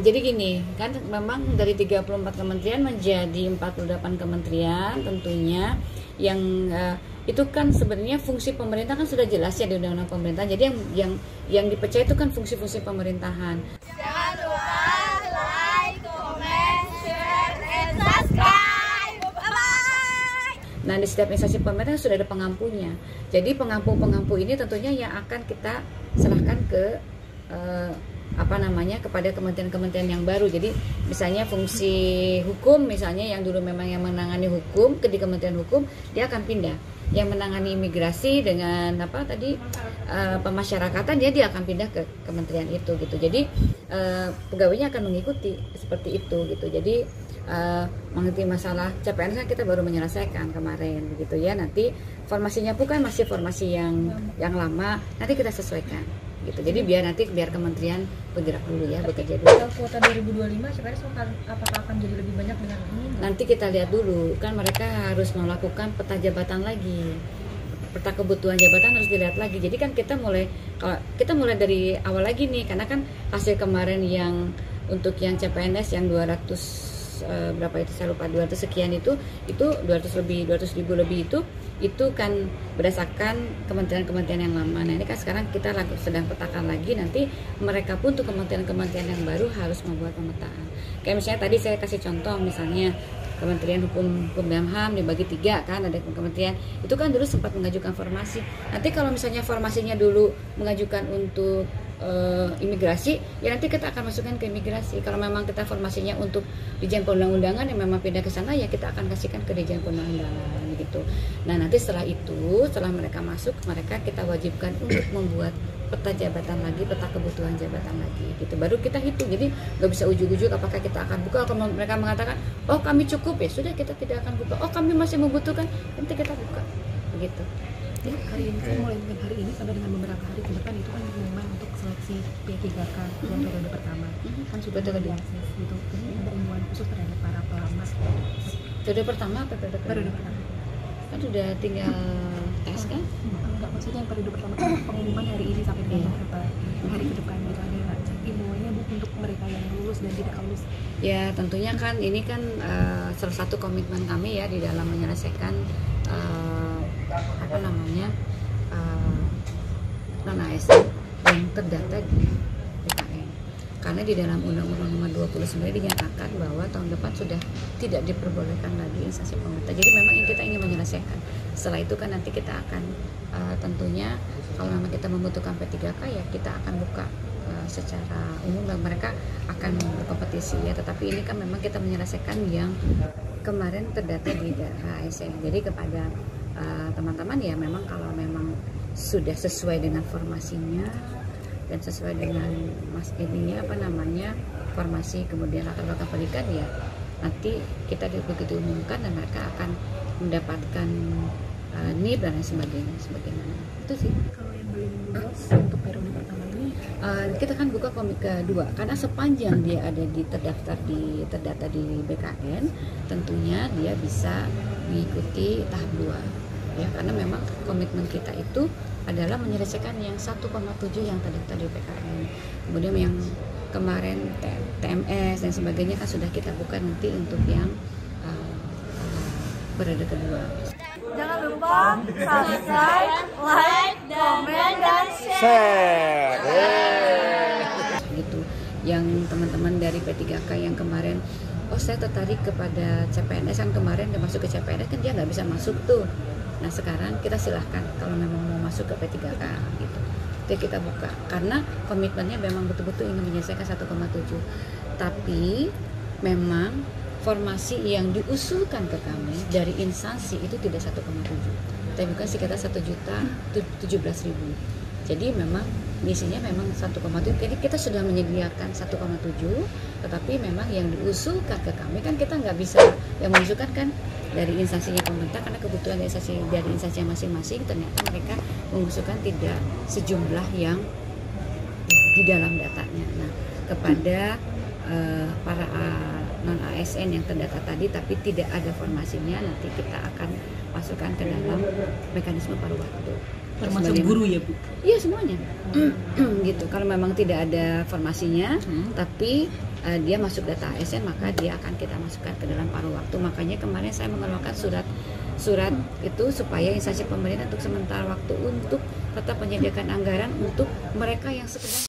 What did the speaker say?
Jadi gini, kan memang dari 34 kementerian menjadi 48 kementerian tentunya yang itu kan sebenarnya fungsi pemerintah kan sudah jelas ya di Undang-Undang Pemerintahan. Jadi yang dipecah itu kan fungsi-fungsi pemerintahan. Jangan lupa like, comment, share, and subscribe. Bye-bye. Nah, di setiap instansi pemerintah sudah ada pengampunya. Jadi pengampu ini tentunya yang akan kita serahkan ke kepada kementerian-kementerian yang baru. Jadi misalnya fungsi hukum, misalnya yang dulu memang yang menangani hukum di Kementerian Hukum, dia akan pindah. Yang menangani imigrasi dengan pemasyarakatan, dia akan pindah ke kementerian itu gitu. Jadi pegawainya akan mengikuti seperti itu gitu. Jadi mengerti masalah CPNS kan kita baru menyelesaikan kemarin gitu ya. Nanti formasinya pun kan masih formasi yang lama, nanti kita sesuaikan gitu. Jadi biar kementerian bergerak dulu ya, bekerja dulu. Kalau kuota 2025 CPNS apakah akan jadi lebih banyak dengan ini? Nanti kita lihat dulu, kan mereka harus melakukan peta jabatan lagi. Peta kebutuhan jabatan harus dilihat lagi. Jadi kan kita mulai dari awal lagi nih, karena kan hasil kemarin yang untuk yang CPNS yang 200 berapa itu saya lupa, 200 sekian itu 200 ribu lebih itu kan berdasarkan kementerian-kementerian yang lama. Nah ini kan sekarang kita sedang petakan lagi, nanti mereka pun untuk kementerian-kementerian yang baru harus membuat pemetaan. Kayak misalnya tadi saya kasih contoh, misalnya Kementerian Hukum dan HAM dibagi 3 kan, ada kementerian itu kan dulu sempat mengajukan formasi. Nanti kalau misalnya formasinya dulu mengajukan untuk imigrasi, ya nanti kita akan masukkan ke imigrasi. Kalau memang kita formasinya untuk Dirjen Perundang-undangan yang memang pindah ke sana, ya kita akan kasihkan ke Dirjen Perundang-undangan gitu. Nah nanti setelah mereka masuk, kita wajibkan untuk membuat peta jabatan lagi, peta kebutuhan jabatan lagi gitu. Baru kita hitung. Jadi nggak bisa ujuk-ujuk apakah kita akan buka. Kalau mereka mengatakan, oh kami cukup, ya sudah kita tidak akan buka. Oh kami masih membutuhkan, nanti kita buka begitu. Jadi hari ini kan mulai dengan hari ini sampai dengan beberapa hari ke depan itu kan memang untuk seleksi P3K yang periode pertama kan sudah ada diakses gitu. Jadi ada imbauan khusus terhadap para pelamar. Periode pertama apa periode pertama? Kan sudah tinggal tes kan? Enggak, maksudnya yang periode pertama kan pengumuman hari ini sampai dengan beberapa hari ke depan gitu, ada imbauannya Bu untuk mereka yang lulus dan tidak lulus. Ya tentunya kan ini kan salah satu komitmen kami ya di dalam menyelesaikan non-ASN yang terdata di BKN. Karena di dalam Undang-Undang Nomor 20 sendiri dinyatakan bahwa tahun depan sudah tidak diperbolehkan lagi instansi pemerintah. Jadi memang kita ingin menyelesaikan. Setelah itu kan nanti kita akan tentunya kalau memang kita membutuhkan P3K ya kita akan buka secara umum dan mereka akan berkompetisi ya. Tetapi ini kan memang kita menyelesaikan yang kemarin terdata di daerah ASN. Jadi kepada teman-teman ya memang kalau memang sudah sesuai dengan formasinya dan sesuai dengan formasi kemudian latar belakang pendidikan ya nanti kita begitu umumkan dan mereka akan mendapatkan NIP dan lain sebagainya. Itu sih. Kalau yang belum lulus untuk periode pertama ini kita kan buka komik kedua karena sepanjang dia ada terdata di BKN tentunya dia bisa mengikuti tahap 2 ya, karena memang komitmen kita itu adalah menyelesaikan yang 1,7 yang terdaftar di BKN. Kemudian yang kemarin TMS dan sebagainya kan sudah kita buka nanti untuk yang periode kedua. Jangan lupa subscribe, like, comment, dan share. Gitu. Yang teman-teman dari P3K yang kemarin, oh saya tertarik kepada CPNS kan kemarin udah masuk ke CPNS kan dia nggak bisa masuk tuh. Nah sekarang kita silahkan kalau memang mau masuk ke P3K gitu. Jadi kita buka karena komitmennya memang betul-betul ingin menyelesaikan 1,7. Tapi memang formasi yang diusulkan ke kami dari instansi itu tidak 1,7. Tapi bukan sekitar 1.017.000. Jadi memang misinya memang 1,7. Jadi kita sudah menyediakan 1,7, tetapi memang yang diusulkan ke kami kan kita nggak bisa yang mengusulkan kan dari instansinya pemerintah karena kebutuhan dari instansi masing-masing ternyata mereka mengusulkan tidak sejumlah yang di dalam datanya. Nah kepada para non-ASN yang terdata tadi tapi tidak ada formasinya nanti kita akan masukkan ke dalam mekanisme paruh waktu. Termasuk guru ya Bu? Iya semuanya. Gitu. Kalau memang tidak ada formasinya, tapi dia masuk data ASN, maka dia akan kita masukkan ke dalam paruh waktu. Makanya kemarin saya mengeluarkan surat itu supaya instansi pemerintah untuk sementara waktu untuk tetap menyediakan anggaran untuk mereka yang sekedar